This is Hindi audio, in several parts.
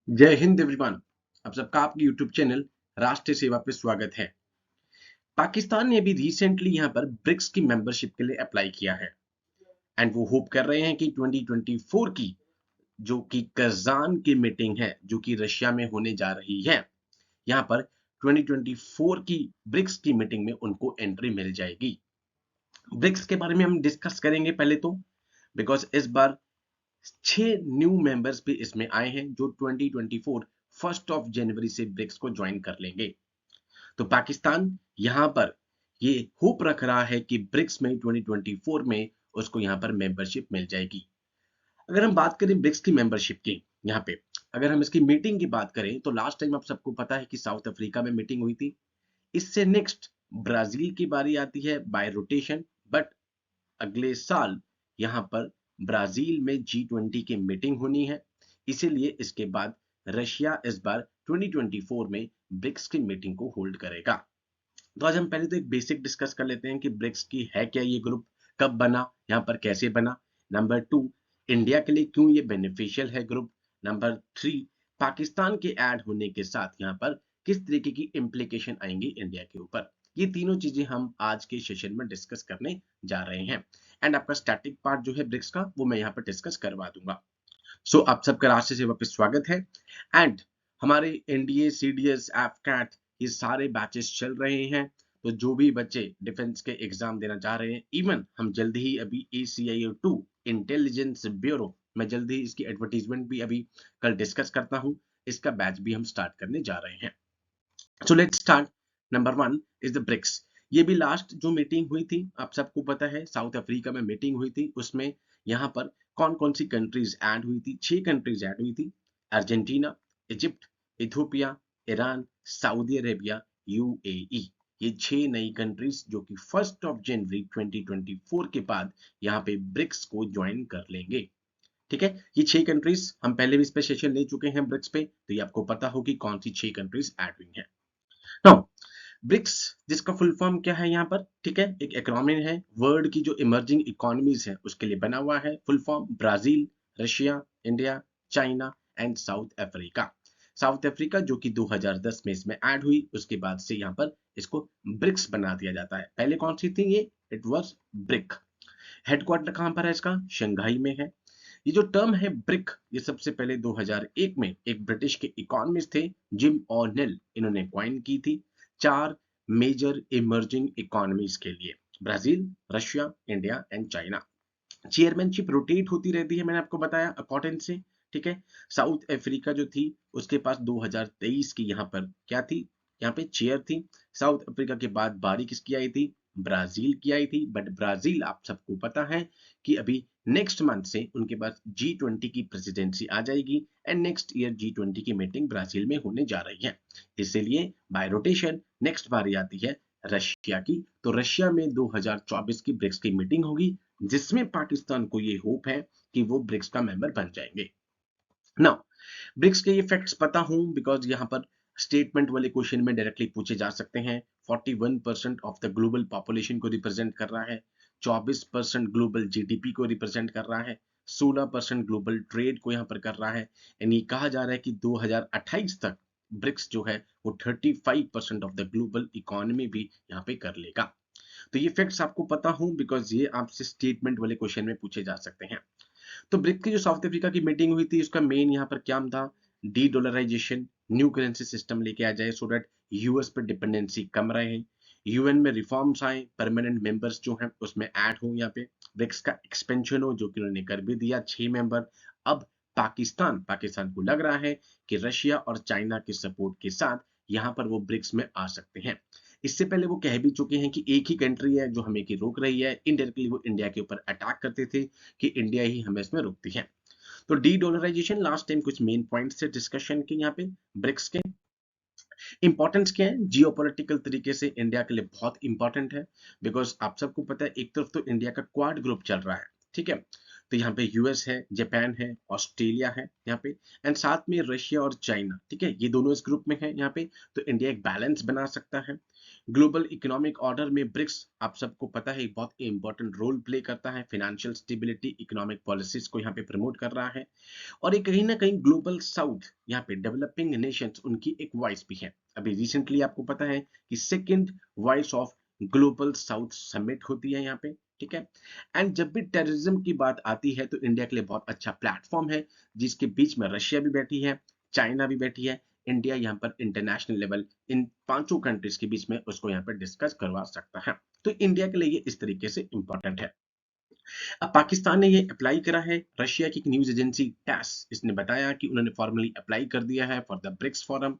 जय हिंद एवरीवन। आप सबका आपके यूट्यूब चैनल राष्ट्रीय सेवा पे स्वागत है। पाकिस्तान ने अभी रिसेंटली यहाँ पर ब्रिक्स की मेंबरशिप के लिए अप्लाई किया है एंड वो होप कर रहे हैं कि 2024 की जो कि कजान की मीटिंग है जो कि रशिया में होने जा रही है, यहाँ पर 2024 की ब्रिक्स की मीटिंग में उनको एंट्री मिल जाएगी। ब्रिक्स के बारे में हम डिस्कस करेंगे पहले तो, बिकॉज इस बार 6 न्यू मेंबर्स भी इसमें आए हैं जो 2024 1 से ब्रिक्स को ज्वाइन कर लेंगे। तो पाकिस्तान यहां पर ये होप रख रहा है कि ब्रिक्स में 2024 में उसको यहां पर मेंबरशिप मिल जाएगी। अगर हम बात करें ब्रिक्स की मेंबरशिप की, यहाँ पे अगर हम इसकी मीटिंग की बात करें तो लास्ट टाइम आप सबको पता है कि साउथ अफ्रीका में मीटिंग हुई थी। इससे नेक्स्ट ब्राजील की बारी आती है बाय रोटेशन, बट अगले साल यहाँ पर ब्राजील में G20 की मीटिंग होनी है, इसीलिए इसके बाद रशिया इस बार 2024 में ब्रिक्स की मीटिंग को होल्ड करेगा। तो आज हम पहले तो एक बेसिक डिस्कस कर लेते हैं कि ब्रिक्स की है क्या ये ग्रुप, कब बना, यहाँ पर कैसे बना। नंबर 2, इंडिया के लिए क्यों ये बेनिफिशियल है ग्रुप। नंबर 3, पाकिस्तान के ऐड होने के साथ यहाँ पर किस तरीके की इम्प्लीकेशन आएंगी इंडिया के ऊपर। ये तीनों चीजें हम आज के सेशन में डिस्कस करने जा रहे हैं एंड आपका स्टैटिक पार्ट जो है ब्रिक्स का वो मैं यहाँ पर डिस्कस करवा दूंगा। सो आप सबका राष्ट्रीय सेवा पे स्वागत है एंड हमारे एनडीए, सीडीएस, एफकैट ये सारे बैचेस चल रहे हैं। तो जो भी बच्चे डिफेंस के एग्जाम देना चाह रहे हैं, इवन हम जल्दी ही अभी ACIO 2 इंटेलिजेंस ब्यूरो, मैं जल्दी ही इसकी एडवर्टीजमेंट भी अभी कल डिस्कस करता हूँ, इसका बैच भी हम स्टार्ट करने जा रहे हैं। So let's start. Number 1 is the BRICS. ये भी लास्ट जो मीटिंग हुई थी आप सबको पता है, साउथ अफ्रीका में मीटिंग हुई थी, उसमें यहाँ पर कौन कौन सी कंट्रीज ऐड हुई थी। 6 कंट्रीज ऐड हुई थी, Argentina, Egypt, Ethiopia, Iran, Saudi Arabia, UAE। ये 6 नई कंट्रीज जो कि 1 जनवरी 2024 के बाद यहाँ पे ब्रिक्स को ज्वाइन कर लेंगे। ठीक है, ये 6 कंट्रीज हम पहले भी इस पे सेशन ले चुके हैं ब्रिक्स पे, तो ये आपको पता होगी कौन सी 6 कंट्रीज ऐड हुई हैं। नाउ ब्रिक्स जिसका फुल फॉर्म क्या है यहाँ पर, ठीक है, एक एक्रोनिम है, वर्ल्ड की जो इमर्जिंग इकोनॉमीज है उसके लिए बना हुआ है। Full form Brazil, Russia, India, China and south Africa. South Africa जो कि 2010 में इसमें ऐड हुई, उसके बाद से यहाँ पर इसको ब्रिक्स बना दिया जाता है। पहले कौन सी थी ये, इट वाज ब्रिक। हेडक्वार्टर कहाँ पर है इसका, शंघाई में है। ये जो टर्म है ब्रिक, ये सबसे पहले 2001 में एक ब्रिटिश के इकोनॉमिस्ट थे, जिम ऑ'नेल, इन्होंने कॉइन की थी 4 मेजर इमर्जिंग इकोनॉमीज के लिए, Brazil, Russia, India and China. Chairmanship rotate होती रहती है, मैंने आपको बताया अकॉर्डिंग से। ठीक है, साउथ अफ्रीका जो थी उसके पास 2023 की यहाँ पर क्या थी, यहाँ पे चेयर थी। साउथ अफ्रीका के बाद बारी किसकी आई थी, ब्राजील की आई थी, बट ब्राजील आप सबको पता है कि अभी नेक्स्ट मंथ से उनके पास G20 की प्रेसिडेंसी आ जाएगी एंड नेक्स्ट ईयर G20 की मीटिंग ब्राजील में होने जा रही है, इसीलिए बाय रोटेशन नेक्स्ट बारी आती है रशिया की। तो रशिया में 2024 की ब्रिक्स की मीटिंग होगी, जिसमें पाकिस्तान को ये होप है कि वो ब्रिक्स का मेंबर बन जाएंगे। नाउ ब्रिक्स के ये फैक्ट्स पता हूं बिकॉज यहाँ पर स्टेटमेंट वाले क्वेश्चन में डायरेक्टली पूछे जा सकते हैं। 41% ऑफ द ग्लोबल पॉपुलेशन को रिप्रेजेंट कर रहा है, 24% ग्लोबल GDP को रिप्रेजेंट कर रहा है, 16% ग्लोबल ट्रेड को यहाँ पर कर रहा है एंड ये कहा जा रहा है कि 2028 तक ब्रिक्स जो है वो 35% ऑफ द ग्लोबल इकोनॉमी भी यहाँ पे कर लेगा। तो ये फैक्ट्स आपको पता हो बिकॉज ये आपसे स्टेटमेंट वाले क्वेश्चन में पूछे जा सकते हैं। तो ब्रिक्स की जो साउथ अफ्रीका की मीटिंग हुई थी उसका मेन यहाँ पर क्या था, dedollarization, new currency system लेके आ जाए सो दैट यूएस पर डिपेंडेंसी कम रहे, UN में रिफॉर्म्स आए, परमानेंट मेंबर्स जो हैं उसमें ऐड हो, यहाँ पे ब्रिक्स का एक्सपेंशन हो जो कि उन्होंने कर भी दिया, 6 मेंबर। अब पाकिस्तान को लग रहा है कि रशिया और चाइना के सपोर्ट के साथ यहाँ पर वो ब्रिक्स में आ सकते हैं। इससे पहले वो कह भी चुके हैं कि एक ही कंट्री है जो हमें की रोक रही है, इनडायरेक्टली वो इंडिया के ऊपर अटैक करते थे कि इंडिया ही हमें इसमें रोकती है। तो डी डॉलराइजेशन लास्ट टाइम कुछ मेन पॉइंट्स थे डिस्कशन के, यहाँ पे ब्रिक्स के इंपॉर्टेंस क्या है, जियोपॉलिटिकल तरीके से इंडिया के लिए बहुत इंपॉर्टेंट है बिकॉज आप सबको पता है एक तरफ तो इंडिया का क्वाड ग्रुप चल रहा है, ठीक है, तो यहाँ पे यूएस है, जापान है, ऑस्ट्रेलिया है यहाँ पे, एंड साथ में रशिया और चाइना, ठीक है, ये दोनों इस ग्रुप में है यहाँ पे। तो इंडिया एक बैलेंस बना सकता है। ग्लोबल इकोनॉमिक ऑर्डर में ब्रिक्स आप सबको पता है एक बहुत इंपॉर्टेंट रोल प्ले करता है, फाइनेंशियल स्टेबिलिटी, इकोनॉमिक पॉलिसीज को यहाँ पे प्रमोट कर रहा है। और ये कहीं ना कहीं ग्लोबल साउथ यहाँ पे डेवलपिंग नेशंस उनकी एक वॉइस भी है। अभी रिसेंटली आपको पता है कि second voice of global south summit होती है यहाँ पे, ठीक है। एंड जब भी टेररिज्म की बात आती है तो इंडिया के लिए बहुत अच्छा प्लेटफॉर्म है, जिसके बीच में रशिया भी बैठी है, चाइना भी बैठी है। इंडिया यहाँ पर इंटरनेशनल लेवल इन पांचों कंट्रीज के बीच में उसको यहाँ पर डिस्कस करवा सकता है। तो इंडिया के लिए ये इस तरीके से इंपॉर्टेंट है। अब पाकिस्तान ने ये अप्लाई करा है। रशिया की एक न्यूज एजेंसी टैस इसने बताया कि उन्होंने फॉर्मली अप्लाई कर दिया है for the BRICS forum.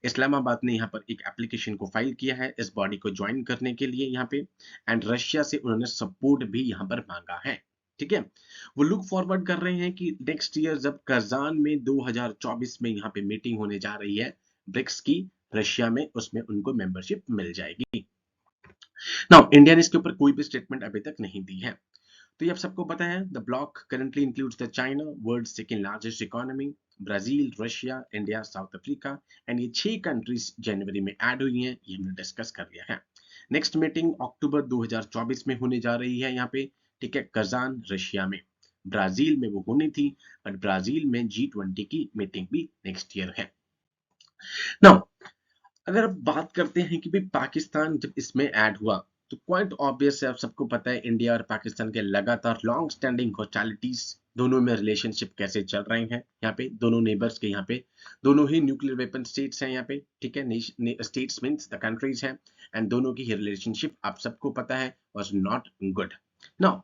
Islamabad ने यहाँ पर एक एप्लीकेशन को फाइल किया है इस बॉडी को ज्वाइन करने के लिए यहाँ पे, एंड रशिया से उन्होंने सपोर्ट भी यहाँ पर मांगा है, ठीक है। वो लुक फॉरवर्ड कर रहे हैं कि नेक्स्ट ईयर जब कजान में 2024 में यहाँ पे मीटिंग होने जा रही है ब्रिक्स की रशिया में, उसमें उनको मेंबरशिप मिल जाएगी। नाउ इंडिया ने इसके ऊपर कोई भी स्टेटमेंट अभी तक नहीं दी है। तो ये आप सबको पता है the block currently includes the China, world second largest economy, Brazil, Russia, India, south Africa, and ये 6 कंट्रीज जनवरी में ऐड हुई हैं, ये हमने डिस्कस कर लिया है। नेक्स्ट मीटिंग अक्टूबर 2024 में होने जा रही है यहाँ पे, ठीक है, कजान रशिया में। ब्राजील में वो होनी थी, बट ब्राजील में G20 की मीटिंग भी नेक्स्ट ईयर है। नाउ अगर अब बात करते हैं कि भाई पाकिस्तान जब इसमें ऐड हुआ तो क्वाइट ऑब्वियस है, आप सबको पता है इंडिया और पाकिस्तान के लगातार लॉन्ग स्टैंडिंग हॉस्टालिटीज, दोनों में रिलेशनशिप कैसे चल रहे हैं यहाँ पे, दोनों नेबर्स के यहाँ पे, दोनों ही न्यूक्लियर वेपन स्टेट्स हैं यहाँ पे, ठीक है, स्टेट्स मींस द कंट्रीज हैं, एंड दोनों की रिलेशनशिप आप सबको पता है was not good. Now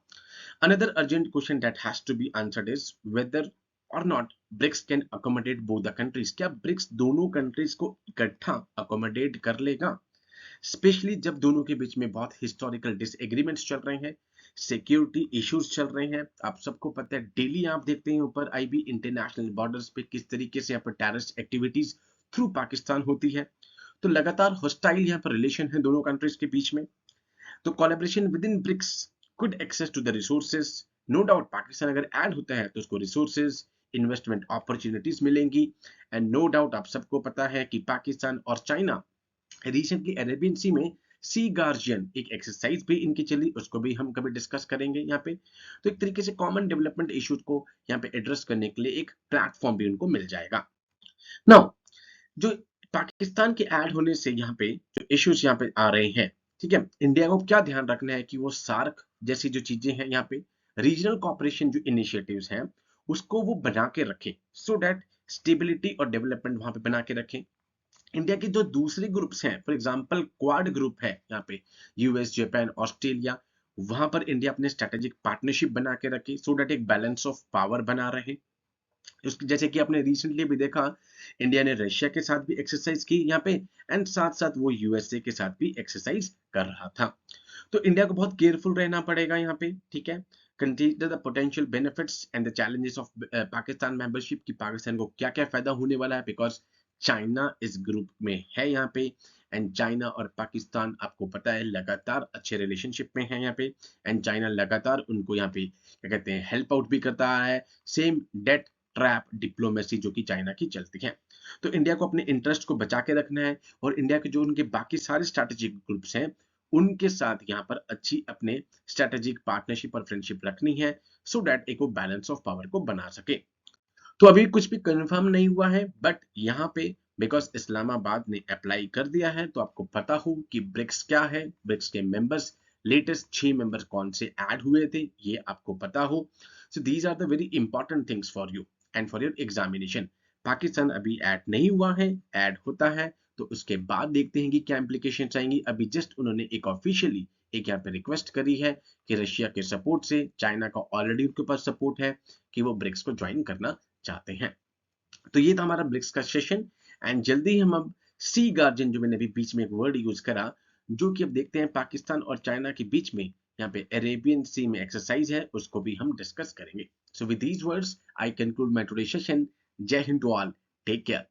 another urgent question that has to be answered is whether or not BRICS can accommodate both the countries. क्या ब्रिक्स दोनों कंट्रीज को इकट्ठा अकोमोडेट कर लेगा, स्पेशली जब दोनों के बीच में बहुत हिस्टोरिकल डिसएग्रीमेंट्स चल रहे हैं, सिक्योरिटी इश्यूज चल रहे हैं। आप सबको पता है डेली आप देखते हैं ऊपर आईबी इंटरनेशनल बॉर्डर्स पे किस तरीके से यहाँ पर टेररिस्ट एक्टिविटीज थ्रू पाकिस्तान होती है। तो लगातार हॉस्टाइल यहाँ पर रिलेशन है दोनों कंट्रीज के बीच में। तो collaboration with in BRICS good access to the resources, no doubt Pakistan अगर ऐड होता है तो उसको रिसोर्सेज, इन्वेस्टमेंट अपॉर्चुनिटीज मिलेंगी। एंड नो डाउट आप सबको पता है कि पाकिस्तान और चाइना रिसेंटली अरेबियन सी में सी गार्जियन एक एक्सरसाइज भी इनकी चली, उसको भी हम कभी डिस्कस करेंगे यहाँ पे। तो एक तरीके से कॉमन डेवलपमेंट इश्यूज को यहाँ पे एड्रेस करने के लिए एक प्लेटफॉर्म भी उनको मिल जाएगा। नाउ जो पाकिस्तान के ऐड होने से यहाँ पे जो इश्यूज यहाँ पे आ रहे हैं, ठीक है, इंडिया को क्या ध्यान रखना है कि वो सार्क जैसी जो चीजें हैं यहाँ पे, रीजनल कॉपरेशन जो इनिशिएटिव्स हैं उसको वो बना के रखें, सो दैट स्टेबिलिटी और डेवलपमेंट वहां पे बना के रखें। इंडिया के जो दूसरे ग्रुप्स हैं, फॉर एग्जांपल क्वाड ग्रुप है यहाँ पे, यूएस, जापान, ऑस्ट्रेलिया, वहां पर इंडिया अपने स्ट्रेटेजिक पार्टनरशिप बना के रखे, सो दैट एक बैलेंस ऑफ पावर बना रहे। उसकी जैसे कि आपने रिसेंटली भी देखा इंडिया ने रशिया के साथ भी एक्सरसाइज की यहाँ पे, एंड साथ साथ वो यूएसए के साथ भी एक्सरसाइज कर रहा था। तो इंडिया को बहुत केयरफुल रहना पड़ेगा यहाँ पे, ठीक है। Consider the potential benefits and the challenges of Pakistan membership, कि पाकिस्तान को क्या क्या फायदा होने वाला है, बिकॉज चाइना इस ग्रुप में है यहाँ पे, एंड चाइना और पाकिस्तान आपको पता है लगातार अच्छे रिलेशनशिप में है यहाँ पे, एंड चाइना लगातार उनको यहाँ पे क्या कहते हैं हेल्प आउट भी करता है, सेम डेट ट्रैप डिप्लोमेसी जो कि चाइना की चलती है। तो इंडिया को अपने इंटरेस्ट को बचा के रखना है, और इंडिया के जो उनके बाकी सारे स्ट्रैटेजिक ग्रुप्स हैं उनके साथ यहाँ पर अच्छी अपने स्ट्रैटेजिक पार्टनरशिप और फ्रेंडशिप रखनी है, सो दैट एक वो बैलेंस ऑफ पावर को बना सके। तो अभी कुछ भी कंफर्म नहीं हुआ है, बट यहाँ पे बिकॉज इस्लामाबाद ने अप्लाई कर दिया है तो आपको पता हो कि ब्रिक्स क्या है, ब्रिक्स के मेंबर्स, लेटेस्ट 6 मेंबर्स कौन से ऐड हुए थे ये आपको पता हो। So these are the very important things for you and for your examination. Pakistan अभी ऐड नहीं हुआ है, ऐड होता है तो उसके बाद देखते हैं कि क्या इंप्लीकेशन आएंगी। अभी जस्ट उन्होंने एक ऑफिशियली एक यहाँ पे रिक्वेस्ट करी है कि रशिया के सपोर्ट से, चाइना का ऑलरेडी उनके पास सपोर्ट है कि वो ब्रिक्स को ज्वाइन करना चाहते हैं। तो ये था हमारा ब्रिक्स का सेशन, एंड जल्दी हम अब सी गार्जियन जो मैंने अभी बीच में एक वर्ड यूज करा, जो कि अब देखते हैं पाकिस्तान और चाइना के बीच में यहाँ पे अरेबियन सी में एक्सरसाइज है, उसको भी हम डिस्कस करेंगे। So with these words I conclude my today session. Jai Hind to all, take care.